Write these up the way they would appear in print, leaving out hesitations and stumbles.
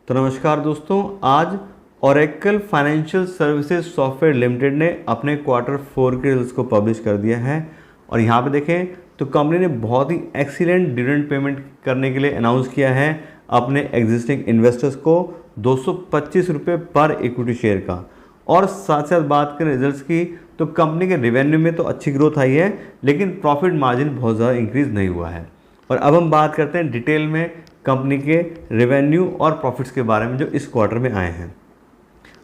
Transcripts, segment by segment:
तो नमस्कार दोस्तों, आज Oracle financial services software limited ने अपने Q4 के रिजल्ट्स को पब्लिश कर दिया है। और यहाँ पे देखें तो कंपनी ने बहुत ही एक्सीलेंट डिविडेंड पेमेंट करने के लिए अनाउंस किया है अपने एग्जिस्टिंग इन्वेस्टर्स को 225 रुपये पर इक्विटी शेयर का। और साथ साथ बात करें रिजल्ट्स की तो कंपनी के रेवेन्यू में तो अच्छी ग्रोथ आई है, लेकिन प्रॉफिट मार्जिन बहुत ज़्यादा इंक्रीज़ नहीं हुआ है। और अब हम बात करते हैं डिटेल में कंपनी के रेवेन्यू और प्रॉफिट्स के बारे में जो इस क्वार्टर में आए हैं।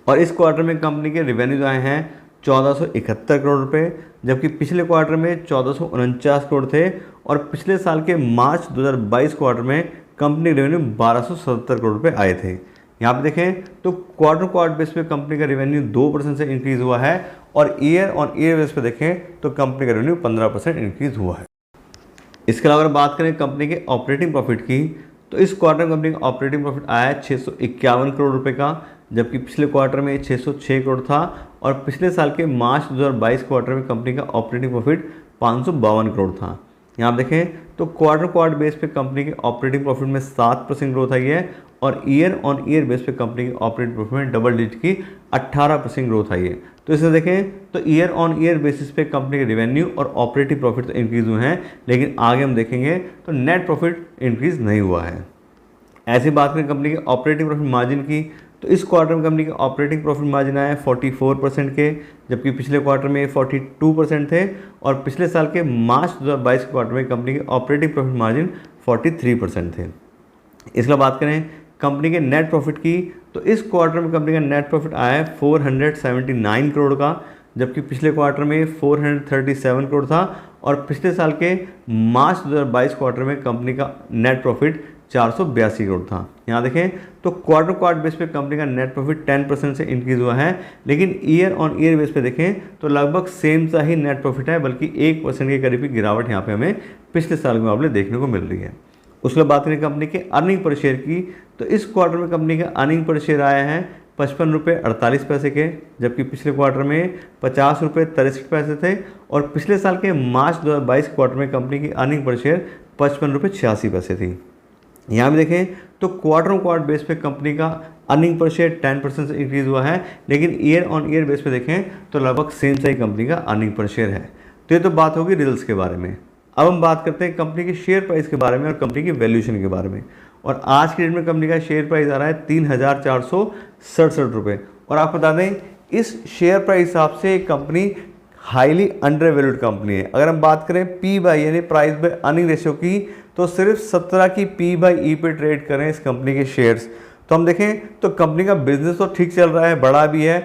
और इस क्वार्टर में कंपनी के रेवेन्यू आए हैं 1471 करोड़ रुपए, जबकि पिछले क्वार्टर में 1449 करोड़ थे। और पिछले साल के मार्च 2022 क्वार्टर में कंपनी रेवेन्यू 1270 करोड़ रुपए आए थे। यहाँ पे देखें तो क्वार्टर बेस पे कंपनी का रेवेन्यू 2% से इंक्रीज़ हुआ है, और ईयर ऑन ईयर बेस पे देखें तो कंपनी का रेवेन्यू 15% इंक्रीज़ हुआ है। इसके अलावा अगर बात करें कंपनी के ऑपरेटिंग प्रॉफिट की तो इस क्वार्टर में कंपनी का ऑपरेटिंग प्रॉफिट आया है 651 करोड़ रुपए का, जबकि पिछले क्वार्टर में 606 करोड़ था। और पिछले साल के मार्च 2022 क्वार्टर में कंपनी का ऑपरेटिंग प्रॉफिट 552 करोड़ था। यहाँ देखें तो क्वार्टर बेस पे कंपनी के ऑपरेटिंग प्रॉफिट में 7% ग्रोथ आई है, और ईयर ऑन ईयर बेस पे कंपनी के ऑपरेटिंग प्रॉफिट में डबल डिजिट की 18% ग्रोथ आई है। तो इसे देखें तो ईयर ऑन ईयर बेसिस पे कंपनी के रेवेन्यू और ऑपरेटिंग प्रॉफिट तो इंक्रीज़ हुए हैं, लेकिन आगे हम देखेंगे तो नेट प्रॉफिट इंक्रीज़ नहीं हुआ है। ऐसी बात करें कंपनी के ऑपरेटिंग प्रॉफिट मार्जिन की तो इस क्वार्टर में कंपनी के ऑपरेटिंग प्रॉफिट मार्जिन आया 44% के, जबकि पिछले क्वार्टर में 42% थे। और पिछले साल के मार्च 2022 क्वार्टर में कंपनी के ऑपरेटिंग प्रॉफिट मार्जिन 43% थे। इसके बात करें कंपनी के नेट प्रॉफिट की तो इस क्वार्टर में कंपनी का नेट प्रॉफिट आया है 479 करोड़ का, जबकि पिछले क्वार्टर में 437 करोड़ था। और पिछले साल के मार्च 2022 क्वार्टर में कंपनी का नेट प्रॉफिट 482 करोड़ था। यहाँ देखें तो क्वार्टर बेस पे कंपनी का नेट प्रॉफिट 10% से इंक्रीज़ हुआ है, लेकिन ईयर ऑन ईयर बेस पे देखें तो लगभग सेम सा ही नेट प्रॉफिट है, बल्कि 1% के करीब की गिरावट यहाँ पे हमें पिछले साल के मुकाबले देखने को मिल रही है। उसके बाद करें कंपनी के अर्निंग पर शेयर की तो इस क्वार्टर में कंपनी का अर्निंग पर शेयर आया है 55 रुपये 48 पैसे के, जबकि पिछले क्वार्टर में 50 रुपये 63 पैसे थे। और पिछले साल के मार्च 2022 क्वार्टर में कंपनी की अर्निंग पर शेयर 55 रुपये 86 पैसे थी। यहाँ भी देखें तो क्वार्टर बेस पे कंपनी का अर्निंग पर शेयर 10% से इंक्रीज़ हुआ है, लेकिन ईयर ऑन ईयर बेस पे देखें तो लगभग सेम सा ही कंपनी का अर्निंग पर शेयर है। तो ये तो बात होगी रिजल्ट्स के बारे में। अब हम बात करते हैं कंपनी के शेयर प्राइस के बारे में और कंपनी की वैल्यूएशन के बारे में। और आज की डेट में कंपनी का शेयर प्राइस आ रहा है 3467 रुपये। और आपको बता दें इस शेयर प्राइस हिसाब से company highly under valued company है। अगर हम बात करें पी बाई यानी प्राइस बाय अर्निंग रेशियो की तो सिर्फ 17 की पी बाई ई पे ट्रेड करें इस कंपनी के शेयर्स। तो हम देखें तो कंपनी का बिजनेस तो ठीक चल रहा है, बड़ा भी है,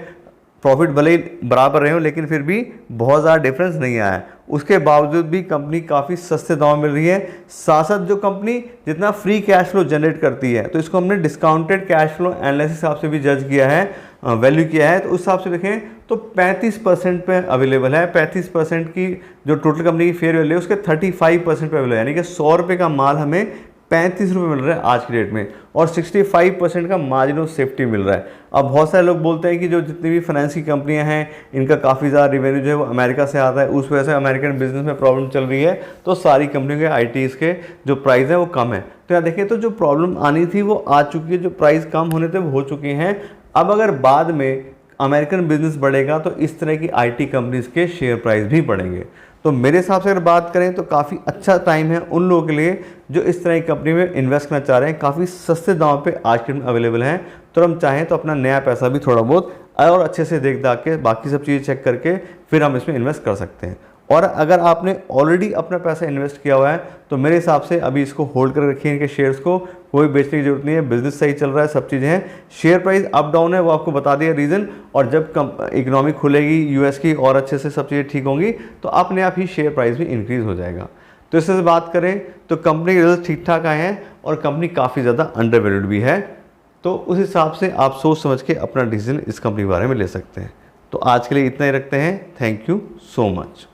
प्रॉफिट भले ही बराबर रहे हो, लेकिन फिर भी बहुत ज़्यादा डिफरेंस नहीं आया है। उसके बावजूद भी कंपनी काफ़ी सस्ते दाम मिल रही है। साथ साथ जो कंपनी जितना फ्री कैश फ्लो जनरेट करती है तो इसको हमने डिस्काउंटेड कैश फ्लो एनालिसिस हिसाब से भी जज किया है, वैल्यू किया है। तो उस हिसाब से देखें तो 35% पे अवेलेबल है। 35% की जो टोटल कंपनी की फेयर वैल्यू है उसके 35% पे अवेलेबल है, यानी कि 100 रुपये का माल हमें 35 रुपये मिल रहा है आज की डेट में, और 65% का मार्जिन ऑफ सेफ्टी मिल रहा है। अब बहुत सारे लोग बोलते हैं कि जो जितनी भी फाइनेंस की कंपनियां हैं इनका काफ़ी ज़्यादा रेवेन्यू जो है वो अमेरिका से आता है, उस वजह से अमेरिकन बिजनेस में प्रॉब्लम चल रही है, तो सारी कंपनियों के आईटीज़ के जो प्राइस है वो कम है। तो यहाँ देखिए तो जो प्रॉब्लम आनी थी वो आ चुकी है, जो प्राइस कम होने थे वो हो चुके हैं। अब अगर बाद में अमेरिकन बिजनेस बढ़ेगा तो इस तरह की आईटी कंपनीज़ के शेयर प्राइस भी बढ़ेंगे। तो मेरे हिसाब से अगर बात करें तो काफ़ी अच्छा टाइम है उन लोगों के लिए जो इस तरह की कंपनी में इन्वेस्ट करना चाह रहे हैं। काफ़ी सस्ते दाम पे आज के दिन अवेलेबल हैं, तो हम चाहें तो अपना नया पैसा भी थोड़ा बहुत और अच्छे से देख दाख के बाकी सब चीज़ें चेक करके फिर हम इसमें इन्वेस्ट कर सकते हैं। और अगर आपने ऑलरेडी अपना पैसा इन्वेस्ट किया हुआ है तो मेरे हिसाब से अभी इसको होल्ड कर रखिए, इनके शेयर्स को, कोई बेचने की जरूरत नहीं है, बिजनेस सही चल रहा है, सब चीज़ें हैं। शेयर प्राइस अप डाउन है वो आपको बता दिया रीज़न, और जब इकोनॉमी खुलेगी यूएस की और अच्छे से सब चीज़ें ठीक होंगी तो अपने आप ही शेयर प्राइस भी इंक्रीज़ हो जाएगा। तो इससे बात करें तो कंपनी के रिजल्ट ठीक ठाक आए हैं और कंपनी काफ़ी ज़्यादा अंडर वैल्यूड भी है। तो उस हिसाब से आप सोच समझ के अपना डिसीजन इस कंपनी के बारे में ले सकते हैं। तो आज के लिए इतना ही रखते हैं। Thank you so much.